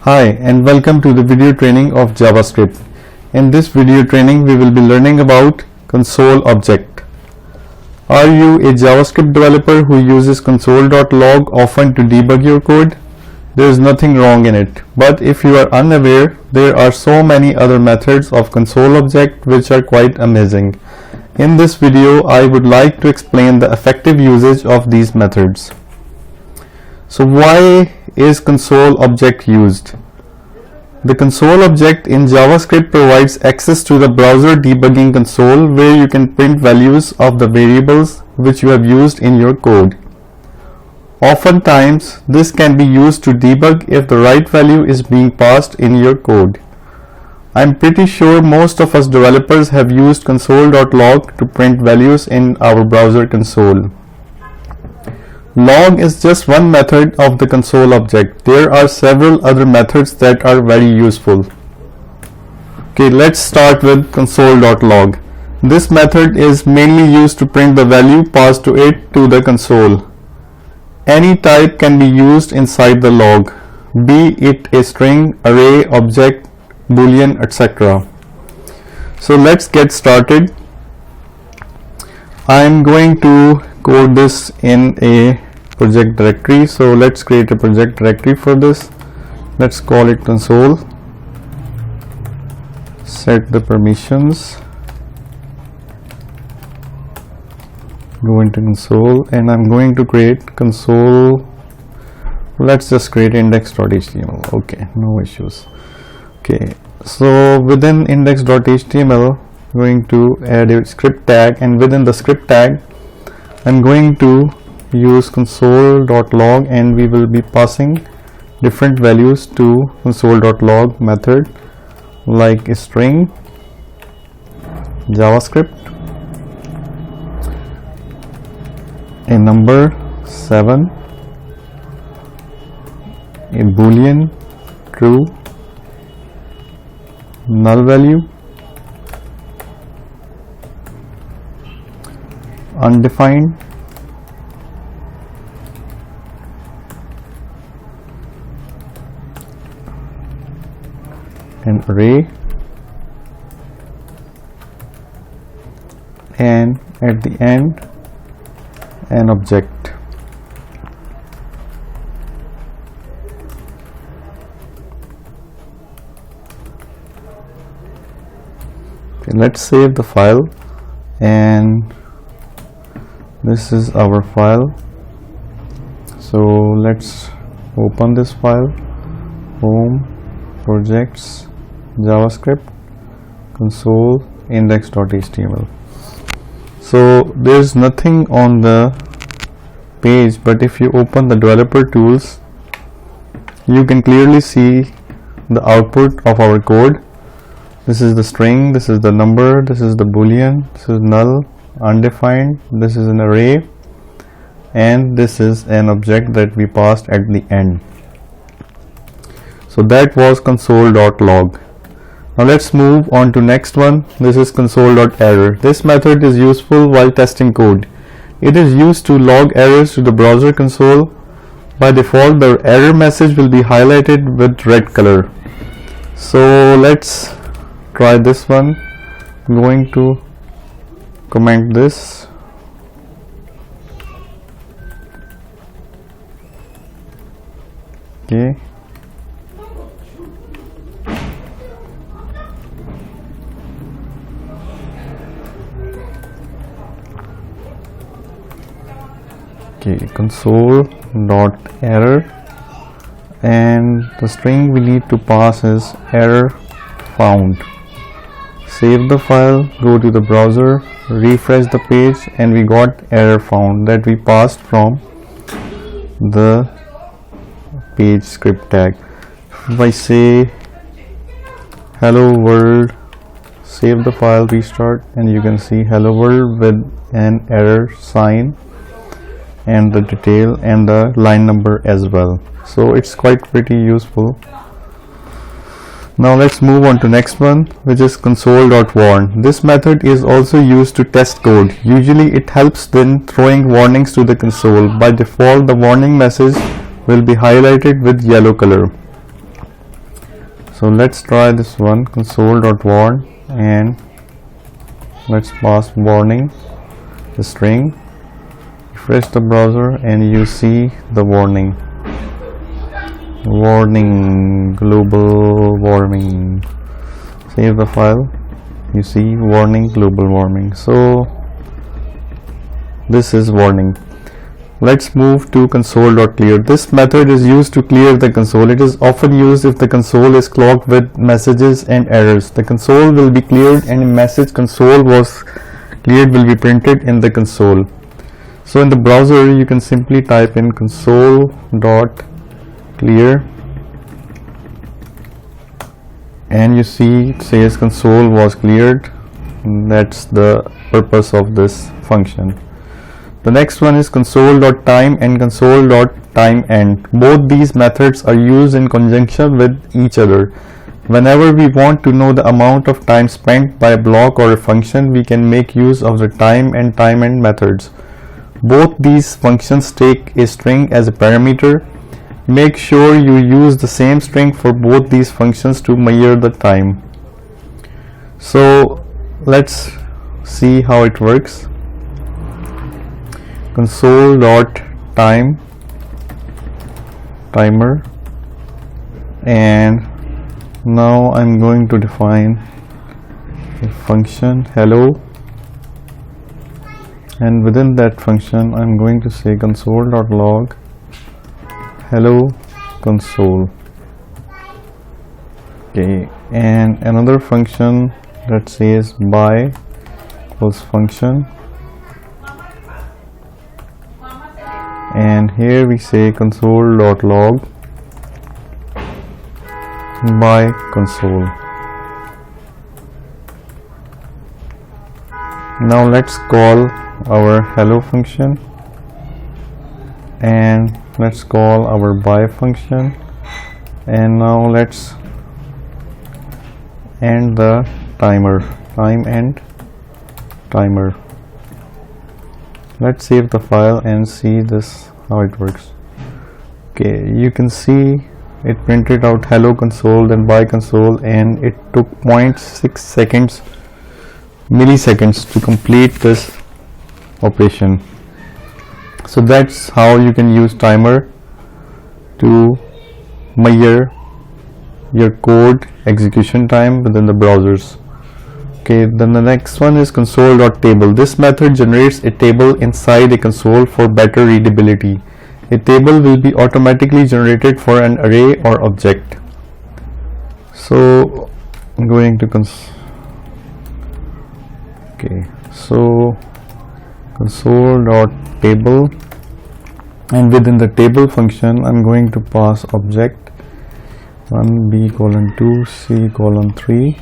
Hi and welcome to the video training of JavaScript. In this video training we will be learning about console object. Are you a JavaScript developer who uses console.log often to debug your code? There is nothing wrong in it, but if you are unaware, there are so many other methods of console object which are quite amazing. In this video I would like to explain the effective usage of these methods. So why is console object used? The console object in JavaScript provides access to the browser debugging console where you can print values of the variables which you have used in your code. Oftentimes, this can be used to debug if the right value is being passed in your code. I'm pretty sure most of us developers have used console.log to print values in our browser console. Log is just one method of the console object. There are several other methods that are very useful. Okay, let's start with console.log. This method is mainly used to print the value passed to it to the console. Any type can be used inside the log, be it a string, array, object, boolean, etc. So let's get started. I'm going to code this in a project directory. So let's create a project directory for this. Let's call it console. Set the permissions. Go into console and I'm going to create console. Let's just create index.html. Okay, no issues. Okay, so within index.html I'm going to add a script tag, and within the script tag I'm going to use console.log, and we will be passing different values to console.log method, like a string, JavaScript, a number 7, a boolean true, null value, undefined, an array, and at the end an object. Okay, let's save the file, and this is our file. So let's open this file. Home, projects, JavaScript, console, index.html. So there's nothing on the page, but if you open the developer tools, you can clearly see the output of our code. This is the string, this is the number, this is the boolean, this is null, undefined, this is an array, and this is an object that we passed at the end. So that was console.log. Now let's move on to next one. This is console.error. This method is useful while testing code. It is used to log errors to the browser console. By default, the error message will be highlighted with red color. So let's try this one. I'm going to comment this. Okay. Okay, console.error, and the string we need to pass is error found. Save the file, go to the browser, refresh the page, and we got error found that we passed from the page script tag. If I say hello world, save the file, restart, and you can see hello world with an error sign and the detail and the line number as well. So it's quite pretty useful. Now let's move on to next one, which is console.warn. This method is also used to test code. Usually it helps when throwing warnings to the console. By default, the warning message will be highlighted with yellow color. So let's try this one, console.warn, and let's pass warning, the string. Refresh the browser and you see the warning, global warming. Save the file, you see warning, global warming. So this is warning. Let's move to console.clear. This method is used to clear the console. It is often used if the console is clogged with messages and errors. The console will be cleared and a message console was cleared will be printed in the console. So in the browser you can simply type in console.clear and you see it says console was cleared. That's the purpose of this function. The next one is console.time and console.timeend. Both these methods are used in conjunction with each other. Whenever we want to know the amount of time spent by a block or a function, we can make use of the time and timeend methods. Both these functions take a string as a parameter. Make sure you use the same string for both these functions to measure the time. So let's see how it works. Console.time timer, and now I'm going to define a function hello, and within that function I'm going to say console.log hello console. Okay, and another function that says by equals function, and here we say console.log by console. Now let's call our hello function and let's call our by function, and now let's end the timer, timeend timer. Let's save the file and see this how it works. Okay, you can see it printed out hello console, then by console, and it took 0.6 milliseconds to complete this operation. So that's how you can use timer to measure your code execution time within the browsers. Okay, then the next one is console.table. This method generates a table inside a console for better readability. A table will be automatically generated for an array or object. So I'm going to console.table, and within the table function I'm going to pass object 1b:2 c:3.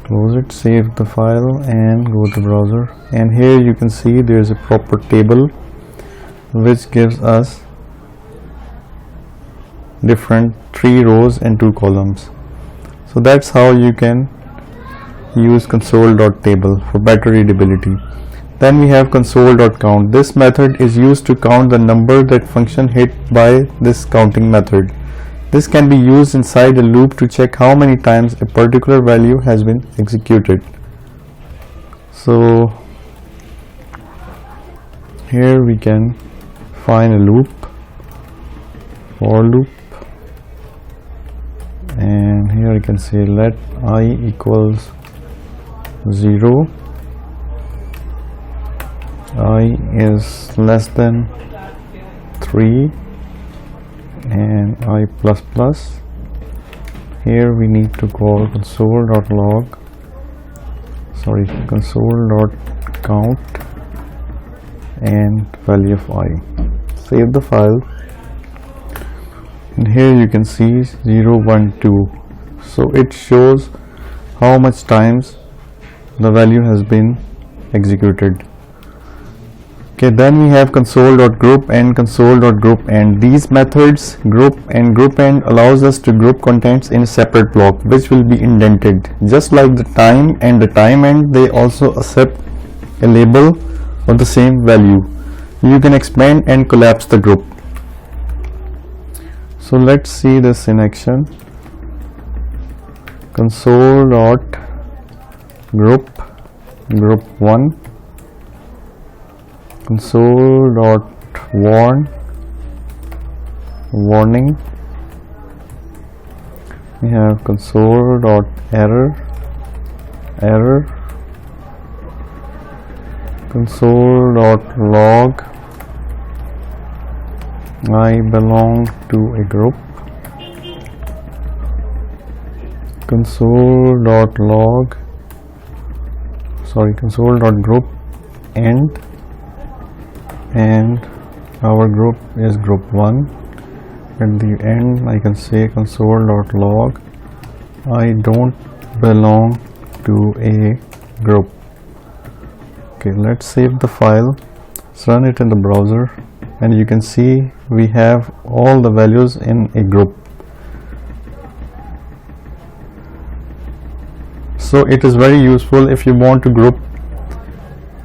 Close it, save the file and go to browser, and here you can see there is a proper table which gives us different 3 rows and 2 columns. So that's how you can use console.table for better readability. Then we have console.count. This method is used to count the number that function hit by this counting method. This can be used inside a loop to check how many times a particular value has been executed. So here we can find a loop, for loop, and here I can say let I equals 0, I is less than 3, and I plus plus. Here we need to call console.count and value of I. Save the file, and here you can see 0, 1, 2. So it shows how much times the value has been executed. Okay, then we have console.group and console.groupend. These methods, group and groupend, allows us to group contents in a separate block which will be indented. Just like the time and the timeend, they also accept a label of the same value. You can expand and collapse the group. So let's see this in action. console.group group1, console.warn warning. We have console.error error, console.log I belong to a group, console.group end, and our group is group1. At the end I can say console.log I don't belong to a group. Okay, let's save the file, let's run it in the browser, and you can see we have all the values in a group. So it is very useful if you want to group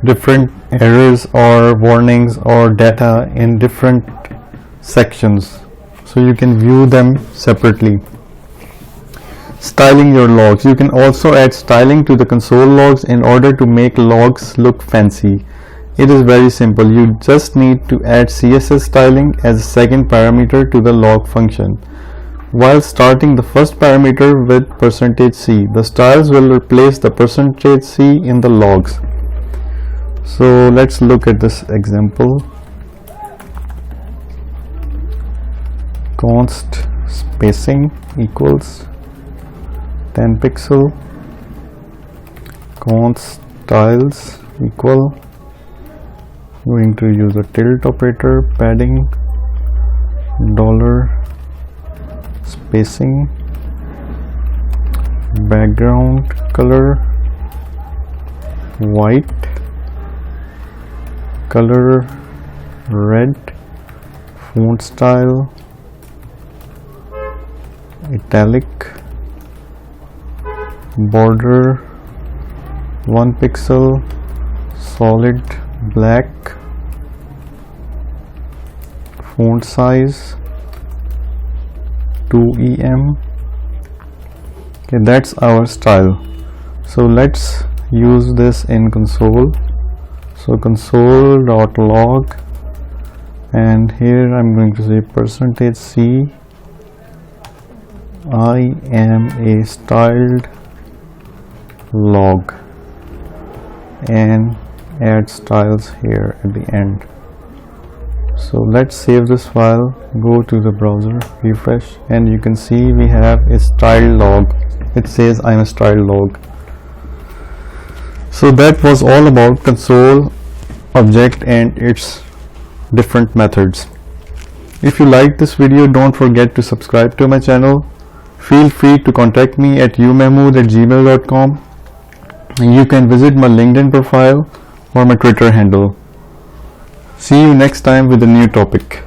different errors or warnings or data in different sections, so you can view them separately. Styling your logs. You can also add styling to the console logs in order to make logs look fancy. It is very simple. You just need to add CSS styling as a second parameter to the log function. While starting the first parameter with %c, the styles will replace the %c in the logs. So let's look at this example. Const spacing equals 10 pixel, const styles equal, going to use a tilde operator, padding, dollar spacing, background color white, color red, font style italic, border 1 pixel, solid black, font size 2 em. Okay, that's our style. So let's use this in console. So console.log, and here I'm going to say %c I am a styled log, and add styles here at the end. So let's save this file, go to the browser, refresh, and you can see we have a styled log. It says I'm a styled log. So that was all about console object and its different methods. If you like this video, don't forget to subscribe to my channel. Feel free to contact me at umehmood@gmail.com. You can visit my LinkedIn profile or my Twitter handle. See you next time with a new topic.